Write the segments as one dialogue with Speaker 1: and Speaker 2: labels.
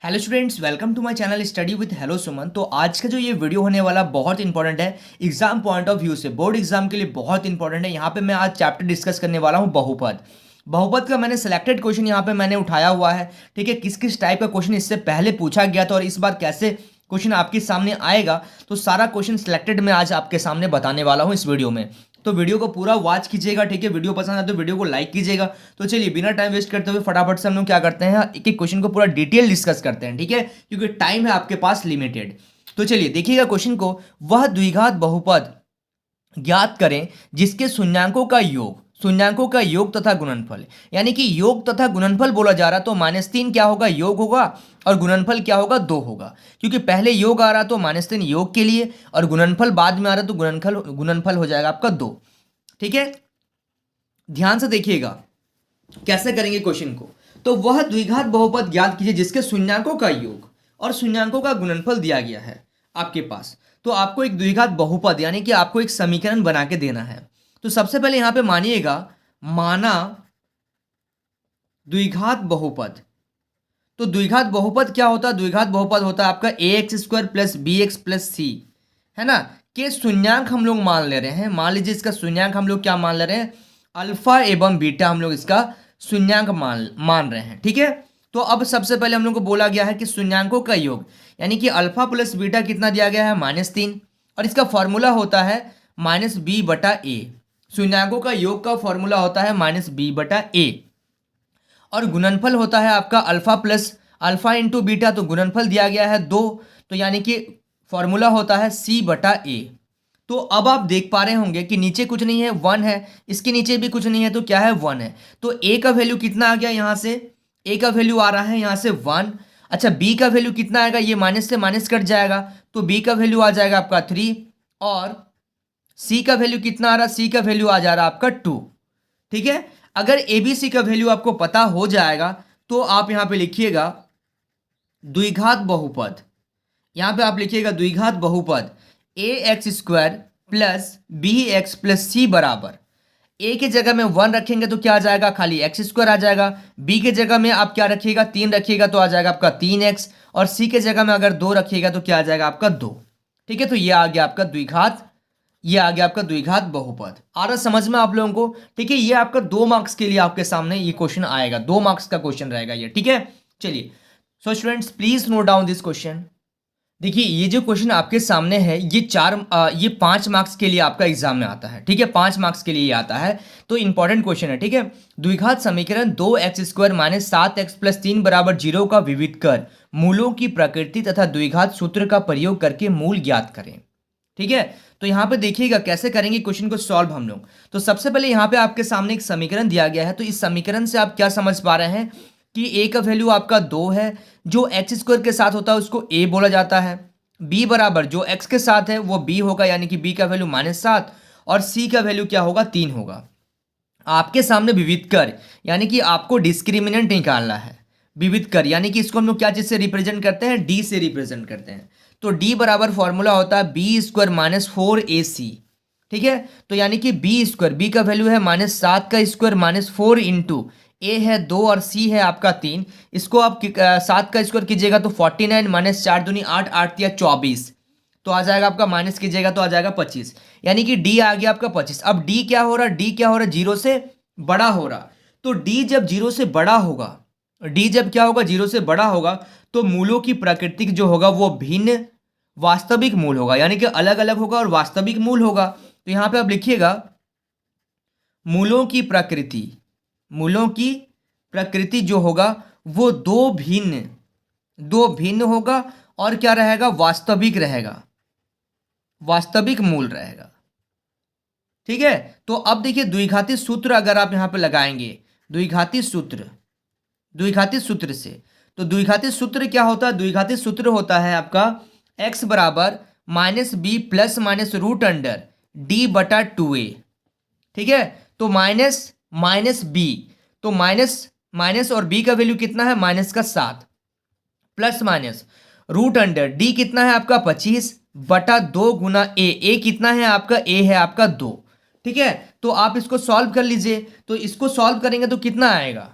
Speaker 1: Hello students, welcome to my channel study with hello Suman. तो आज का जो ये वीडियो होने वाला बहुत इंपॉर्टेंट है एग्जाम पॉइंट ऑफ व्यू से, बोर्ड एग्जाम के लिए बहुत इंपॉर्टेंट है। यहाँ पे मैं आज चैप्टर डिस्कस करने वाला हूँ बहुपद। बहुपद का मैंने सिलेक्टेड क्वेश्चन यहाँ पे मैंने उठाया हुआ है। ठीक है, किस किस टाइप का क्वेश्चन इससे पहले पूछा गया था और इस बार कैसे क्वेश्चन आपके सामने आएगा, तो सारा क्वेश्चन सिलेक्टेड मैं आज आपके सामने बताने वाला हूँ इस वीडियो में। तो वीडियो को पूरा वॉच कीजिएगा। ठीक है, वीडियो पसंद आए तो वीडियो को लाइक कीजिएगा। तो चलिए बिना टाइम वेस्ट करते हुए फटाफट से हम लोग क्या करते हैं, एक एक क्वेश्चन को पूरा डिटेल डिस्कस करते हैं। ठीक है, क्योंकि टाइम है आपके पास लिमिटेड। तो चलिए देखिएगा क्वेश्चन को। वह द्विघात बहुपद ज्ञात करें जिसके शून्यांकों का योग तथा गुणनफल, यानी कि योग तथा गुणनफल बोला जा रहा, तो -3 क्या होगा, योग होगा, और गुणनफल क्या होगा, 2 होगा। क्योंकि पहले योग आ रहा तो -3 योग के लिए, और गुणनफल बाद में आ रहा तो गुणनफल हो जाएगा आपका 2। ठीक है, ध्यान से देखिएगा कैसे करेंगे क्वेश्चन को। तो वह द्विघात बहुपद ज्ञात कीजिए जिसके शून्यांकों का योग और शून्यांकों का गुणनफल दिया गया है आपके पास। तो आपको एक द्विघात बहुपद यानी कि आपको एक समीकरण बना के देना है। तो सबसे पहले यहां पे मानिएगा, माना द्विघात बहुपद। तो द्विघात बहुपद क्या होता है, द्विघात बहुपद होता है आपका ax² प्लस bx प्लस सी, है ना, के शून्यांक हम लोग मान ले रहे हैं। मान लीजिए इसका शून्यांक हम लोग क्या मान ले रहे हैं, अल्फा एवं बीटा हम लोग इसका शून्यांक मान रहे हैं। ठीक है, तो अब सबसे पहले हम लोग को बोला गया है कि शून्यांकों का योग, यानी कि अल्फा प्लस बीटा कितना दिया गया है, -3, और इसका फॉर्मूला होता है -b/a। शून्यांकों का योग का फॉर्मूला होता है -b/a, और गुणनफल होता है आपका अल्फा इंटू बीटा, तो गुणनफल दिया गया है 2, तो यानी कि फॉर्मूला होता है c/a। तो अब आप देख पा रहे होंगे कि नीचे कुछ नहीं है, 1 है, इसके नीचे भी कुछ नहीं है, तो क्या है, 1 है। तो a का वैल्यू कितना आ गया, यहाँ से a का वैल्यू आ रहा है यहाँ से 1। अच्छा, b का वैल्यू कितना आएगा, ये माइनस से माइनस कट जाएगा, तो b का वैल्यू आ जाएगा आपका 3, और c का वैल्यू कितना आ रहा, c का वैल्यू आ जा रहा है आपका 2। ठीक है, अगर ABC का वैल्यू आपको पता हो जाएगा तो आप यहां पे लिखिएगा द्विघात बहुपद। यहां पे आप लिखिएगा द्विघात बहुपद ax² प्लस bx प्लस सी बराबर, a की जगह में 1 रखेंगे तो क्या आ जाएगा, खाली x² आ जाएगा। b की जगह में आप क्या रखिएगा, 3 रखिएगा तो आ जाएगा आपका 3x, और c की जगह में अगर 2 रखिएगा तो क्या आ जाएगा आपका 2। ठीक है, तो ये आ गया आपका द्विघात, ये आ गया आपका द्विघात बहुपद। आ रहा समझ में आप लोगों को। ठीक है, ये आपका 2 मार्क्स के लिए आपके सामने ये क्वेश्चन आएगा, 2 मार्क्स का क्वेश्चन रहेगा ये। ठीक है, चलिए, so students please note down this question. देखिए, ये जो क्वेश्चन आपके सामने है ये 5 मार्क्स के लिए आपका एग्जाम में आता है। ठीक है, 5 मार्क्स के लिए ये आता है, तो इंपॉर्टेंट क्वेश्चन है। ठीक है, द्विघात समीकरण 2x² माइनस 7x प्लस 3 बराबर 0 का विविध कर मूलों की प्रकृति तथा द्विघात सूत्र का प्रयोग करके मूल ज्ञात करें। ठीक है, तो यहाँ पे देखिएगा कैसे करेंगे क्वेश्चन को सॉल्व हम लोग। तो सबसे पहले यहाँ पे आपके सामने एक समीकरण दिया गया है, तो इस समीकरण से आप क्या समझ पा रहे हैं कि a का वैल्यू आपका 2 है, जो x² के साथ होता है उसको a बोला जाता है। b बराबर जो x के साथ है वो b होगा, यानी कि b का वैल्यू -7, और c का वैल्यू क्या होगा, 3 होगा। आपके सामने विविध कर, यानी कि आपको डिस्क्रिमिनेंट निकालना है। विविध कर यानी कि इसको हम लोग क्या चीज से रिप्रेजेंट करते हैं, d से रिप्रेजेंट करते हैं। तो d बराबर फॉर्मूला होता है b² माइनस 4ac। ठीक है, तो यानी कि b², b का वैल्यू है -7 का स्क्वायर -4 इंटू a है 2 और c है आपका 3। इसको आप 7 का स्क्वायर कीजिएगा तो 49 माइनस 4 दूनी 8, 8 या 24, तो आ जाएगा आपका, माइनस कीजिएगा तो आ जाएगा 25, यानी कि d आ गया आपका 25। अब d क्या हो रहा है, d क्या हो रहा है, 0 से बड़ा हो रहा। तो d जब 0 से बड़ा होगा, d जब क्या होगा, 0 से बड़ा होगा, तो मूलों की प्रकृति जो होगा वो भिन्न वास्तविक मूल होगा, यानी कि अलग अलग होगा और वास्तविक मूल होगा। तो यहां पे आप लिखिएगा मूलों की प्रकृति जो होगा वो दो भिन्न होगा, और क्या रहेगा, वास्तविक रहेगा, वास्तविक मूल रहेगा। ठीक है, तो अब देखिए द्विघाती सूत्र अगर आप यहां पे लगाएंगे, द्विघाती सूत्र से, तो द्विघाती सूत्र क्या होता है, द्विघाती सूत्र होता है आपका x बराबर -b plus minus root under d/2a। ठीक है, तो माइनस b, तो माइनस और b का वैल्यू कितना है, -7, plus minus root under d कितना है आपका 25/2 गुना a कितना है आपका, a है आपका 2। ठीक है, तो आप इसको सॉल्व कर लीजिए। तो इसको सॉल्व करेंगे तो कितना आएगा,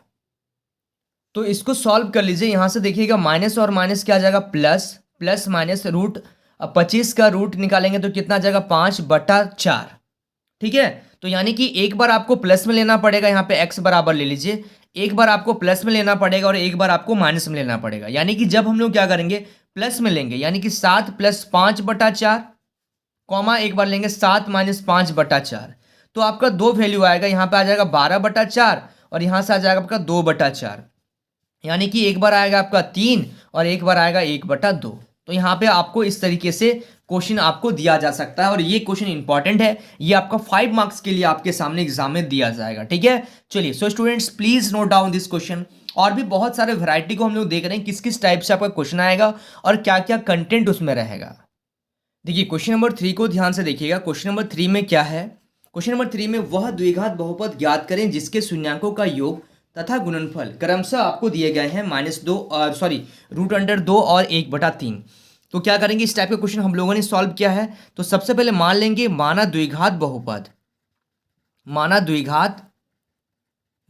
Speaker 1: तो इसको सॉल्व कर लीजिए। यहाँ से देखिएगा माइनस और माइनस क्या आ जाएगा प्लस, प्लस माइनस रूट 25 का रूट निकालेंगे तो कितना आ जाएगा 5/4। ठीक है, तो यानी कि एक बार आपको प्लस में लेना पड़ेगा, यहाँ पे x बराबर ले लीजिए, एक बार आपको प्लस में लेना पड़ेगा और एक बार आपको माइनस में लेना पड़ेगा। यानी कि जब हम लोग क्या करेंगे प्लस में लेंगे यानी कि 7 + 5/4 कॉमा एक बार लेंगे 7 - 5/4, तो आपका दो वैल्यू आएगा, यहाँ पे आ जाएगा 12/4 और यहाँ से आ जाएगा आपका 2/4। यानी कि एक बार आएगा आपका 3 और एक बार आएगा 1/2। तो यहाँ पे आपको इस तरीके से क्वेश्चन आपको दिया जा सकता है और ये क्वेश्चन इंपॉर्टेंट है, ये आपका 5 मार्क्स के लिए आपके सामने एग्जाम में दिया जाएगा। ठीक है, चलिए so students please note down this question. और भी बहुत सारे वैरायटी को हम लोग देख रहे हैं किस किस टाइप से आपका क्वेश्चन आएगा और क्या क्या कंटेंट उसमें रहेगा। देखिए क्वेश्चन नंबर 3 को ध्यान से देखिएगा। क्वेश्चन नंबर 3 में क्या है, क्वेश्चन नंबर 3 में वह द्विघात बहुपद ज्ञात करें जिसके शून्यांकों का योग तथा गुणनफल क्रमशः आपको दिए गए हैं √2 और 1/3। तो क्या करेंगे, इस टाइप का क्वेश्चन हम लोगों ने सॉल्व किया है। तो सबसे पहले मान लेंगे माना द्विघात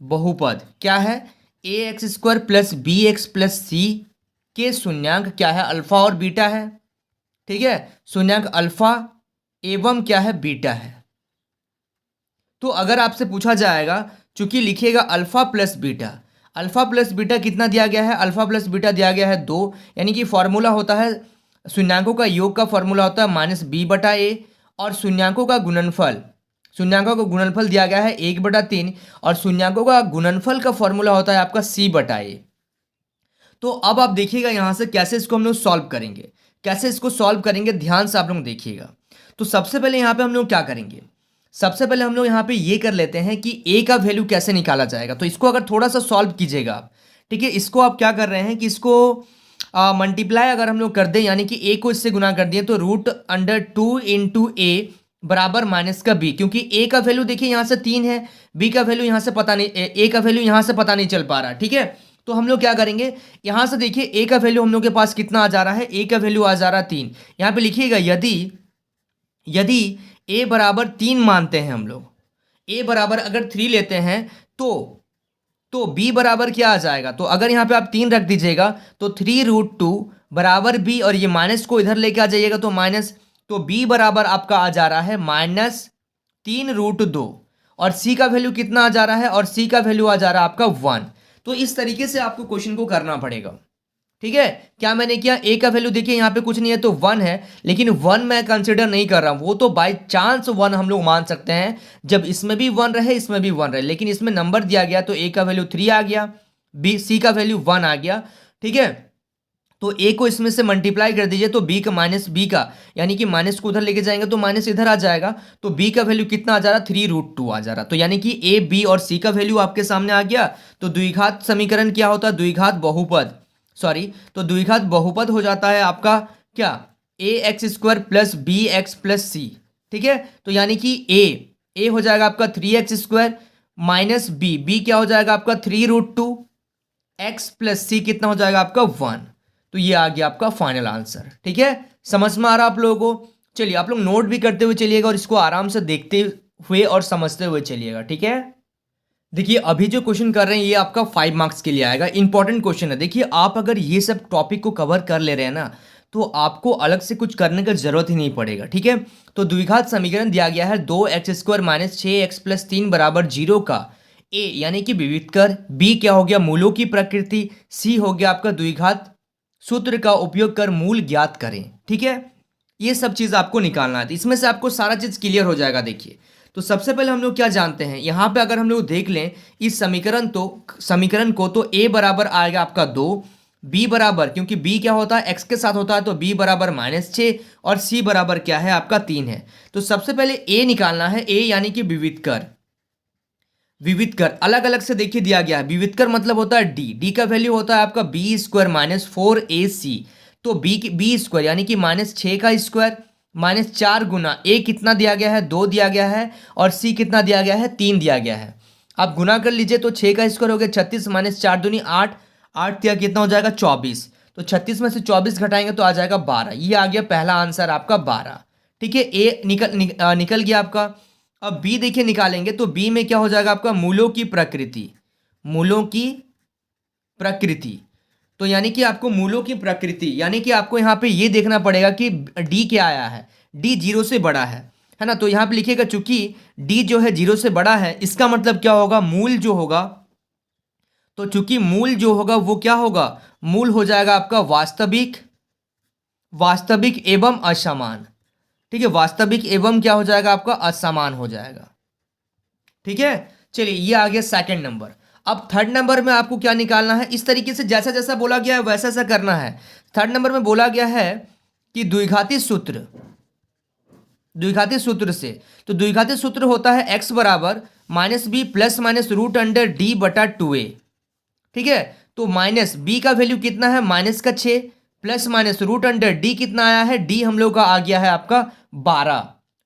Speaker 1: बहुपद क्या है, ax² + bx + c के शून्यांक क्या है, अल्फा और बीटा है। ठीक है, शून्यांक अल्फा एवं क्या है बीटा है। तो अगर आपसे पूछा जाएगा, चूंकि लिखिएगा अल्फा प्लस बीटा कितना दिया गया है, अल्फा प्लस बीटा दिया गया है 2, यानी कि फॉर्मूला होता है शून्यांकों का योग का फॉर्मूला होता है -b/a और शून्यांकों का गुणनफल दिया गया है 1/3 और शून्यांकों का गुणनफल का फॉर्मूला होता है आपका c/a। तो अब आप देखिएगा यहाँ से कैसे इसको हम लोग सॉल्व करेंगे, ध्यान से आप लोग देखिएगा। तो सबसे पहले यहाँ पे हम लोग क्या करेंगे, सबसे पहले हम लोग यहाँ पे ये कर लेते हैं कि a का वैल्यू कैसे निकाला जाएगा। तो इसको अगर थोड़ा सा सॉल्व कीजिएगा आप, ठीक है, इसको आप क्या कर रहे हैं कि इसको मल्टीप्लाई अगर हम लोग कर दें यानी कि a को इससे गुना कर दिए तो √2 × a बराबर माइनस का b, क्योंकि a का वैल्यू देखिए यहाँ से 3 है, b का वैल्यू यहाँ से पता नहीं, a का वैल्यू यहाँ से पता नहीं चल पा रहा। ठीक है, तो हम लोग क्या करेंगे, यहाँ से देखिए a का वैल्यू हम लोग के पास कितना आ जा रहा है, a का वैल्यू आ जा रहा है 3। यहाँ पे लिखिएगा यदि a बराबर 3 मानते हैं हम लोग, a बराबर अगर 3 लेते हैं तो b बराबर क्या आ जाएगा, तो अगर यहाँ पे आप 3 रख दीजिएगा तो 3√2 बराबर b और ये माइनस को इधर लेके आ जाइएगा तो माइनस, तो b बराबर आपका आ जा रहा है -3√2 और c का वैल्यू कितना आ जा रहा है, और c का वैल्यू आ जा रहा है आपका 1। तो इस तरीके से आपको क्वेश्चन को करना पड़ेगा। ठीक है, क्या मैंने किया, a का वैल्यू देखिए यहाँ पे कुछ नहीं है तो 1 है, लेकिन 1 मैं कंसिडर नहीं कर रहा हूँ, वो तो बाय चांस 1 हम लोग मान सकते हैं जब इसमें भी 1 रहे इसमें भी 1 रहे, लेकिन इसमें नंबर दिया गया तो a का वैल्यू 3 आ गया, c का वैल्यू 1 आ गया। ठीक है, तो a को इसमें से मल्टीप्लाई कर दीजिए तो b का यानी कि माइनस को उधर लेके जाएंगे तो माइनस इधर आ जाएगा, तो b का वैल्यू कितना आ जा रहा, 3√2 आ जा रहा। तो यानी कि a b और c का वैल्यू आपके सामने आ गया। तो द्विघात समीकरण क्या होता है, तो द्विघात बहुपद हो जाता है आपका क्या, ax² + bx + c। ठीक है, तो यानी कि a हो जाएगा आपका 3x² माइनस b क्या हो जाएगा आपका 3√2, x + c कितना हो जाएगा आपका 1। तो ये आ गया आपका फाइनल आंसर। ठीक है, समझ में आ रहा आप लोगों को। चलिए आप लोग नोट भी करते हुए चलिएगा और इसको आराम से देखते हुए और समझते हुए चलिएगा। ठीक है, देखिए अभी जो क्वेश्चन कर रहे हैं ये आपका 5 मार्क्स के लिए आएगा, इंपॉर्टेंट क्वेश्चन है। देखिए आप अगर ये सब टॉपिक को कवर कर ले रहे हैं ना तो आपको अलग से कुछ करने का जरूरत ही नहीं पड़ेगा। ठीक है, तो द्विघात समीकरण दिया गया है 2x² - 6x + 3 = 0 का a यानी कि विविध कर, b क्या हो गया मूलों की प्रकृति, c हो गया आपका द्विघात सूत्र का उपयोग कर मूल ज्ञात करें। ठीक है, ये सब चीज आपको निकालना है, इसमें से आपको सारा चीज क्लियर हो जाएगा। देखिए तो सबसे पहले हम लोग क्या जानते हैं, यहाँ पे अगर हम लोग देख लें इस समीकरण को तो a बराबर आएगा आपका 2, b बराबर, क्योंकि b क्या होता है x के साथ होता है तो b बराबर -6 और c बराबर क्या है आपका 3 है। तो सबसे पहले a निकालना है, a यानी कि विविध कर अलग अलग से देखिए दिया गया है। विविध कर मतलब होता है d का वैल्यू होता है आपका b² - 4ac, तो b² यानी कि -6 का स्क्वायर -4 गुना a कितना दिया गया है 2 दिया गया है और c कितना दिया गया है 3 दिया गया है। आप गुना कर लीजिए तो 6 का स्क्वायर हो गया 36 -4 दूनी 8, 8 दिया कितना हो जाएगा 24, तो 36 में से 24 घटाएंगे तो आ जाएगा 12। ये आ गया पहला आंसर आपका 12। ठीक है, a निकल गया आपका। अब b देखिए निकालेंगे तो b में क्या हो जाएगा आपका मूलों की प्रकृति। तो यानी कि आपको मूलों की प्रकृति, यानी कि आपको यहाँ पे ये देखना पड़ेगा कि डी क्या आया है, डी जीरो से बड़ा है ना। तो यहाँ पे लिखिएगा चूंकि डी जो है जीरो से बड़ा है, इसका मतलब क्या होगा, मूल जो होगा, तो चूंकि मूल जो होगा वो क्या होगा, मूल हो जाएगा आपका वास्तविक, वास्तविक एवं असमान। ठीक है, वास्तविक एवं क्या हो जाएगा आपका, असमान हो जाएगा। ठीक है, चलिए ये आ गया सेकंड नंबर। अब थर्ड नंबर में आपको क्या निकालना है, इस तरीके से जैसा जैसा बोला गया है वैसा वैसा करना है। थर्ड नंबर में बोला गया है कि द्विघाती सूत्र, द्विघाती सूत्र से, तो द्विघाती सूत्र होता है एक्स बराबर minus b plus minus root under d बटा 2a। ठीक है, तो माइनस बी का वैल्यू कितना है, माइनस का 6, plus minus root under d कितना आया है, डी हम लोग का आ गया है आपका 12।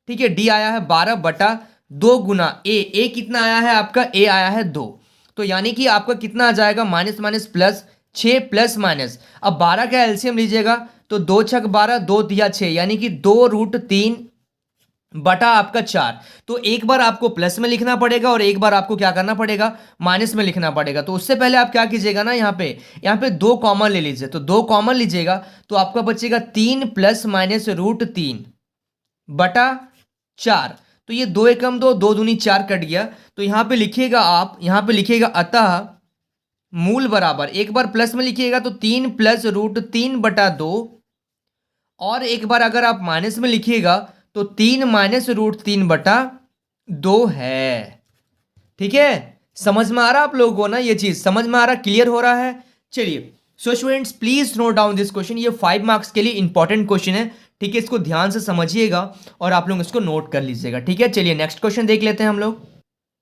Speaker 1: ठीक है, डी आया है 12 बटा 2 गुना ए कितना आया है आपका, ए आया है 2। तो यानी कि आपका कितना आ जाएगा, minus minus plus 6 plus minus, अब 12 का एलसीएम लीजिएगा तो 2 छक 12, 2 दिया 6, यानी कि 2√3 बटा आपका 4। तो एक बार आपको प्लस में लिखना पड़ेगा और एक बार आपको क्या करना पड़ेगा, माइनस में लिखना पड़ेगा। तो उससे पहले आप क्या कीजिएगा ना, यहाँ पे 2 कॉमन ले लीजिए, तो 2 कॉमन लीजिएगा तो आपका बचेगा 3 प्लस माइनस √3 बटा 4। तो ये 2 एकम 2, 2 दूनी 4 कट गया। तो यहाँ पे लिखिएगा आप, यहाँ पे लिखिएगा अतः मूल बराबर, एक बार प्लस में लिखिएगा तो 3 प्लस √3 बटा 2, और एक बार अगर आप माइनस में लिखिएगा तो 3 माइनस √3 बटा 2 है। ठीक है, समझ में आ रहा आप लोगों को ना, ये चीज समझ में आ रहा, क्लियर हो रहा है। चलिए so students please note down this question, ये 5 मार्क्स के लिए इंपॉर्टेंट क्वेश्चन है। ठीक है, इसको ध्यान से समझिएगा और आप लोग इसको नोट कर लीजिएगा। ठीक है, चलिए नेक्स्ट क्वेश्चन देख लेते हैं हम लोग।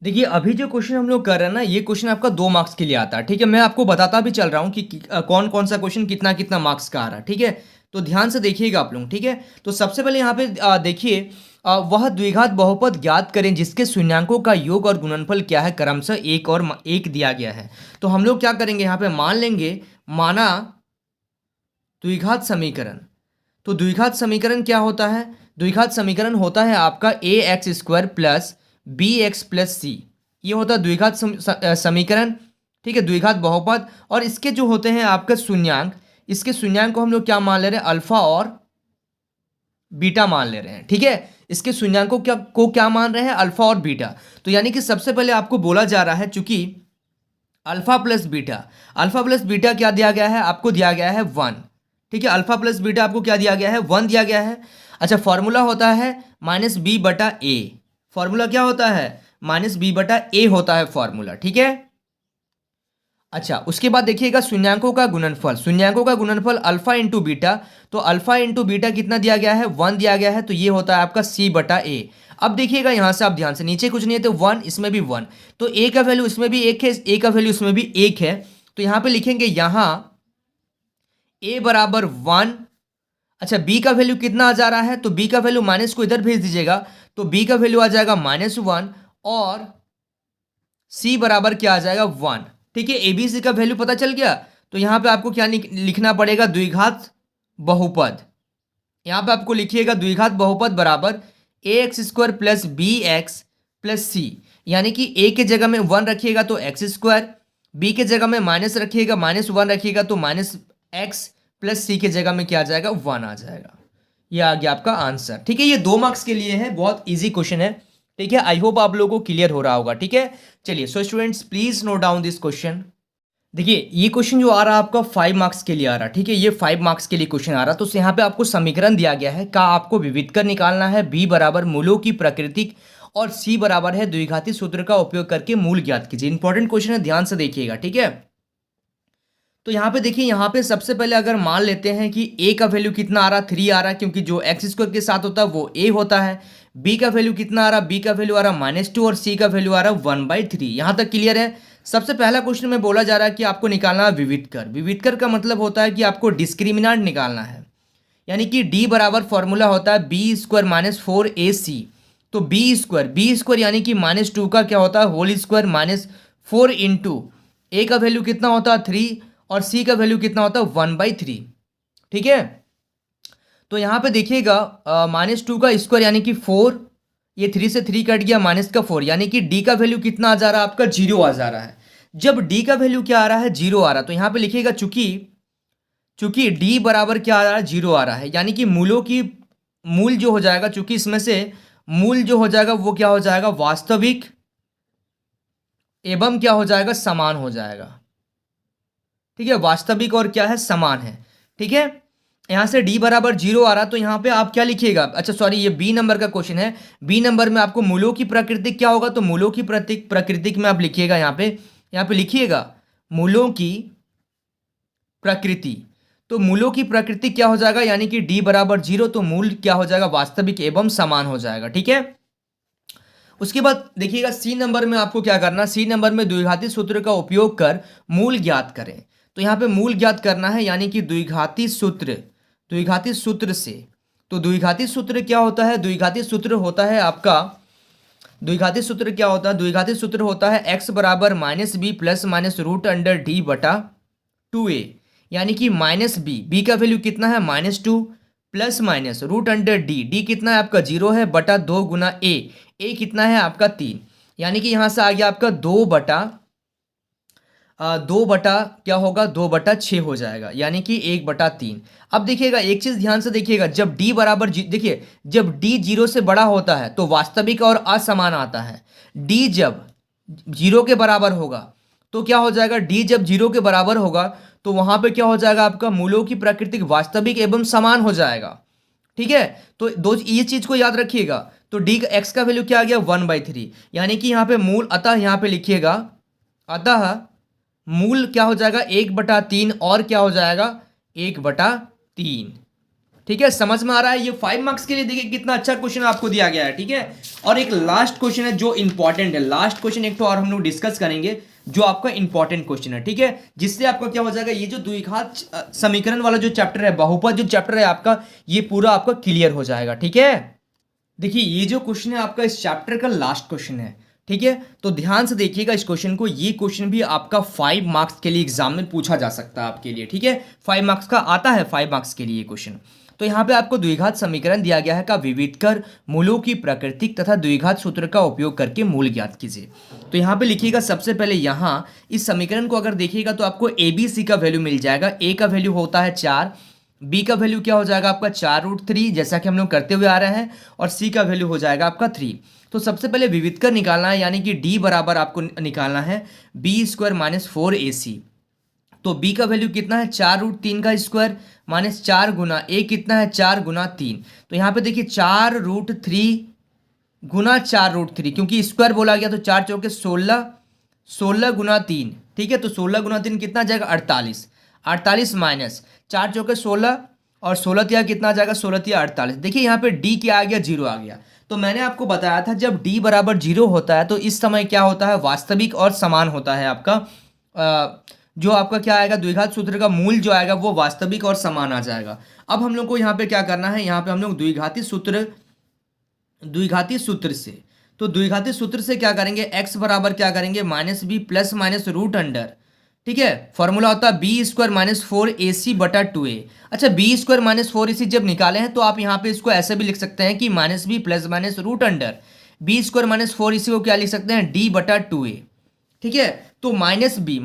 Speaker 1: देखिए अभी जो क्वेश्चन हम लोग कर रहे हैं ना, ये क्वेश्चन आपका 2 मार्क्स के लिए आता है। ठीक है, मैं आपको बताता भी चल रहा हूँ कि कौन कौन सा क्वेश्चन कितना कितना मार्क्स का आ रहा है। ठीक है, तो ध्यान से देखिएगा आप लोग। ठीक है, तो सबसे पहले यहाँ पे देखिए, वह द्विघात बहुपद ज्ञात करें जिसके शून्यांकों का योग और गुणनफल क्या है, क्रमशः 1 और 1 दिया गया है। तो हम लोग क्या करेंगे, यहाँ पे मान लेंगे, माना द्विघात समीकरण। तो द्विघात समीकरण क्या होता है, द्विघात समीकरण होता है आपका ax² प्लस bx प्लस सी, ये होता है द्विघात समीकरण। ठीक है, द्विघात बहुपद, और इसके जो होते हैं आपका शून्यांक, इसके शून्यांक को हम लोग क्या मान ले रहे हैं, अल्फा और बीटा मान ले रहे हैं। ठीक है, इसके शून्यांकों को क्या मान रहे हैं, अल्फा और बीटा। तो यानी कि सबसे पहले आपको बोला जा रहा है, चूंकि अल्फा प्लस बीटा क्या दिया गया है, आपको दिया गया है 1। ठीक है, अल्फा प्लस बीटा आपको क्या दिया गया है, 1 दिया गया है। अच्छा, फॉर्मूला होता है माइनस बी बटा ए, फॉर्मूला क्या होता है, माइनस बी बटा ए होता है फॉर्मूला। ठीक है, अच्छा उसके बाद देखिएगा शून्यांकों का गुणनफल, शून्यांकों का गुणनफल अल्फा इंटू बीटा, तो अल्फा इंटू बीटा कितना दिया गया है, 1 दिया गया है, तो ये होता है आपका सी बटा ए। अब देखिएगा यहाँ से आप ध्यान से, नीचे कुछ नहीं है तो 1, इसमें भी 1, तो ए का वैल्यू इसमें भी 1 है, ए का वैल्यू इसमें भी 1 है। तो यहाँ पे लिखेंगे यहाँ ए बराबर 1। अच्छा, बी का वैल्यू कितना आ जा रहा है, तो बी का वैल्यू माइनस को इधर भेज दीजिएगा, तो बी का वैल्यू आ जाएगा -1, और सी बराबर क्या आ जाएगा 1। ठीक है, एबीसी का वैल्यू पता चल गया। तो यहाँ पे आपको क्या लिखना पड़ेगा, द्विघात बहुपद। यहाँ पे आपको लिखिएगा द्विघात बहुपद बराबर ax² प्लस bx प्लस सी, यानी कि a के जगह में 1 रखिएगा तो x², b के जगह में माइनस रखिएगा, -1 रखिएगा तो -x प्लस सी के जगह में क्या आ जाएगा, 1 आ जाएगा। ये आ गया आपका आंसर। ठीक है, ये 2 मार्क्स के लिए है, बहुत ईजी क्वेश्चन है। ठीक है, आई होप आप लोगों को क्लियर हो रहा होगा। ठीक है, चलिए so students please note down this question. देखिए ये क्वेश्चन जो आ रहा है आपका 5 मार्क्स के लिए आ रहा है। ठीक है, ये 5 मार्क्स के लिए क्वेश्चन आ रहा है। तो यहाँ पे आपको समीकरण दिया गया है, का आपको विविधकर निकालना है, बी बराबर मूलों की प्रकृति, और सी बराबर है द्विघाती सूत्र का उपयोग करके मूल ज्ञात कीजिए। इंपॉर्टेंट क्वेश्चन है, ध्यान से देखिएगा। ठीक है, तो यहाँ पे देखिए, यहाँ पे सबसे पहले अगर मान लेते हैं कि a का वैल्यू कितना आ रहा है, 3 आ रहा है, क्योंकि जो x² के साथ होता है वो a होता है। b का वैल्यू कितना आ रहा है, b का वैल्यू आ रहा है -2, और c का वैल्यू आ रहा है 1/3। यहाँ तक क्लियर है। सबसे पहला क्वेश्चन में बोला जा रहा है कि आपको निकालना है विविधकर। विविधकर का मतलब होता है कि आपको डिस्क्रिमिनेंट निकालना है, यानी कि d बराबर फॉर्मूला होता है b² -4ac। तो b² यानी कि -2 का क्या होता है, होल स्क्वायर -4 इंटू a का वैल्यू कितना होता है 3, और c का वैल्यू कितना होता है 1/3। ठीक है, तो यहाँ पे देखिएगा -2 का स्क्वायर यानी कि 4, ये 3 से 3 कट गया, -4, यानी कि d का वैल्यू कितना आ जा रहा है आपका 0 आ जा रहा है। जब डी का वैल्यू क्या आ रहा है, जीरो आ रहा है, तो यहाँ पे लिखिएगा चूंकि डी बराबर क्या आ रहा है, जीरो आ रहा है, यानी कि मूल जो हो जाएगा, चूंकि इसमें से मूल जो हो जाएगा वो क्या हो जाएगा, वास्तविक एवं क्या हो जाएगा, समान हो जाएगा। ठीक है, वास्तविक और क्या है, समान है। ठीक है, यहां से d बराबर जीरो आ रहा, तो यहां पे आप क्या लिखिएगा, अच्छा सॉरी, ये बी नंबर का क्वेश्चन है। बी नंबर में आपको मूलों की प्रकृति क्या होगा, तो मूलों की प्रकृति में आप लिखिएगा, यहाँ पे लिखिएगा मूलों की प्रकृति। तो मूलों की प्रकृति क्या हो जाएगा, यानी कि d बराबर जीरो, तो मूल क्या हो जाएगा, वास्तविक एवं समान हो जाएगा। ठीक है, उसके बाद देखिएगा सी नंबर में आपको क्या करना, सी नंबर में द्विघाती सूत्र का उपयोग कर मूल ज्ञात करें। तो यहाँ पे मूल ज्ञात करना है, यानी कि द्विघाती सूत्र से। तो द्विघाती सूत्र क्या होता है, द्विघाती सूत्र होता है आपका, द्विघाती सूत्र क्या होता है, द्विघाती सूत्र होता है x बराबर minus b plus minus root under d बटा 2a, यानी कि माइनस बी का वैल्यू कितना है, -2 plus minus root under d कितना है आपका, 0 है, बटा 2 गुना ए कितना है आपका 3, यानी कि यहां से आ गया आपका 2 बटा क्या होगा, 2/6 हो जाएगा, यानी कि 1/3। अब देखिएगा एक चीज ध्यान से देखिएगा, जब d बराबर देखिए, जब d 0 से बड़ा होता है तो वास्तविक और असमान आता है। d जब 0 के बराबर होगा तो क्या हो जाएगा, d जब 0 के बराबर होगा तो वहां पे क्या हो जाएगा, आपका मूलों की प्रकृति वास्तविक एवं समान हो जाएगा। ठीक है, तो ये चीज को याद रखिएगा। तो डी का एक्स का वैल्यू क्या आ गया, 1/3, यानी कि यहाँ पे मूल, अतः यहाँ पे लिखिएगा, अतः मूल क्या हो जाएगा, 1/3, और क्या हो जाएगा, 1/3। ठीक है, समझ में आ रहा है। ये 5 मार्क्स के लिए देखिए कितना अच्छा क्वेश्चन आपको दिया गया है। ठीक है, और एक लास्ट क्वेश्चन है जो इंपॉर्टेंट है, लास्ट क्वेश्चन एक तो और हम लोग डिस्कस करेंगे जो आपका इंपॉर्टेंट क्वेश्चन है। ठीक है, जिससे आपका क्या हो जाएगा, ये जो द्विघात समीकरण वाला जो चैप्टर है, बहुपद जो चैप्टर है आपका, ये पूरा आपका क्लियर हो जाएगा। ठीक है, देखिए ये जो क्वेश्चन है आपका इस चैप्टर का लास्ट क्वेश्चन है। ठीक है, तो ध्यान से देखिएगा इस क्वेश्चन को, ये क्वेश्चन भी आपका 5 मार्क्स के लिए एग्जाम में पूछा जा सकता है आपके लिए। ठीक है, 5 मार्क्स का आता है, 5 मार्क्स के लिए क्वेश्चन। तो यहाँ पे आपको द्विघात समीकरण दिया गया है का विविध कर मूलों की प्राकृतिक तथा द्विघात सूत्र का उपयोग करके मूल ज्ञात कीजिए। तो यहाँ पे लिखिएगा, सबसे पहले यहाँ इस समीकरण को अगर देखिएगा तो आपको ए बी सी का वैल्यू मिल जाएगा। ए का वैल्यू होता है 4, बी का वैल्यू क्या हो जाएगा आपका 4√3, जैसा कि हम लोग करते हुए आ रहे हैं, और सी का वैल्यू हो जाएगा आपका 3। तो सबसे पहले विविध कर निकालना है, यानी कि डी बराबर आपको निकालना है b² - 4ac। तो b का वैल्यू कितना है, 4√3 का स्क्वायर माइनस 4 गुना a कितना है, 4 गुना 3। तो यहाँ पे देखिए 4√3 गुना 4√3, क्योंकि स्क्वायर बोला गया तो 4 चौके 16, 16 गुना 3। ठीक है, तो 16 गुना 3 कितना आ जाएगा, 48, 48 माइनस 4 चौके 16, और 16 तिया कितना आ जाएगा, 16 तिया 48। देखिए यहाँ पे d क्या आ गया, 0 आ गया। तो मैंने आपको बताया था जब d बराबर 0 होता है तो इस समय क्या होता है, वास्तविक और समान होता है आपका, जो आपका क्या आएगा, द्विघात सूत्र का मूल जो आएगा वो वास्तविक और समान आ जाएगा। अब हम लोग को यहाँ पे क्या करना है, यहाँ पे हम लोग द्विघाती सूत्र से, तो द्विघाती सूत्र से क्या करेंगे, x बराबर क्या करेंगे, -b plus minus root under. ठीक है, फॉर्मूला होता है b² - 4ac बटा 2a। अच्छा, b² - 4ac जब निकाले हैं तो आप यहाँ पे इसको ऐसे भी लिख सकते हैं कि -b plus minus root under b² - 4ac को क्या लिख सकते हैं, d बटा 2a। ठीक है, तो माइनस बी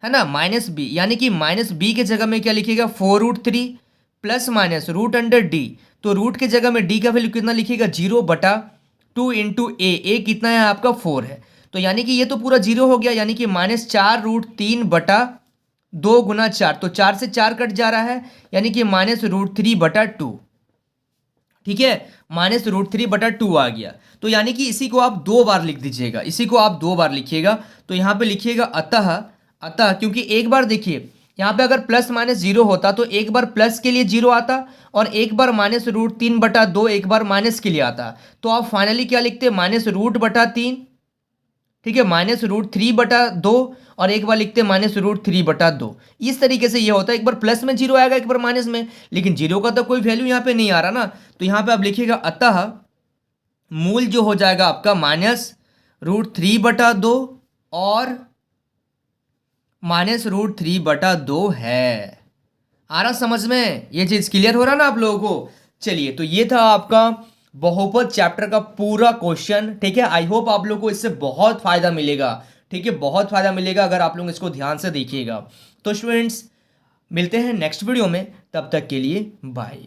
Speaker 1: है ना, -b, यानी कि -b के जगह में क्या लिखिएगा, 4√3 plus minus root under d। तो रूट के जगह में d का वैल्यू कितना लिखिएगा, 0/2 इंटू ए कितना है आपका 4 है। तो यानी कि ये तो पूरा 0 हो गया, यानी कि -4√3 बटा 2 गुना 4, तो 4 से 4 कट जा रहा है, यानी कि -√3/2। ठीक है, -√3/2 आ गया। तो यानी कि इसी को आप 2 बार लिख दीजिएगा, इसी को आप 2 बार लिखिएगा। तो यहाँ पे लिखिएगा अतः, क्योंकि एक बार देखिए यहाँ पे अगर प्लस माइनस 0 होता तो एक बार प्लस के लिए 0 आता और एक बार -√3/2 एक बार माइनस के लिए आता। तो आप फाइनली क्या लिखते हैं, -√3। ठीक है, -√3/2 और एक बार लिखते हैं -√3/2। इस तरीके से ये होता है, एक बार प्लस में 0 आएगा, एक बार माइनस में, लेकिन 0 का तो कोई वैल्यू यहाँ पे नहीं आ रहा ना। तो यहाँ पे आप लिखिएगा अतः मूल जो हो जाएगा आपका -√3/2 और -√3/2 है। आ रहा समझ में, ये चीज क्लियर हो रहा ना आप लोगों को। चलिए, तो ये था आपका बहुपद चैप्टर का पूरा क्वेश्चन। ठीक है, आई होप आप लोगों को इससे बहुत फायदा मिलेगा। ठीक है, बहुत फ़ायदा मिलेगा अगर आप लोग इसको ध्यान से देखिएगा। तो स्टूडेंट्स मिलते हैं नेक्स्ट वीडियो में, तब तक के लिए बाय।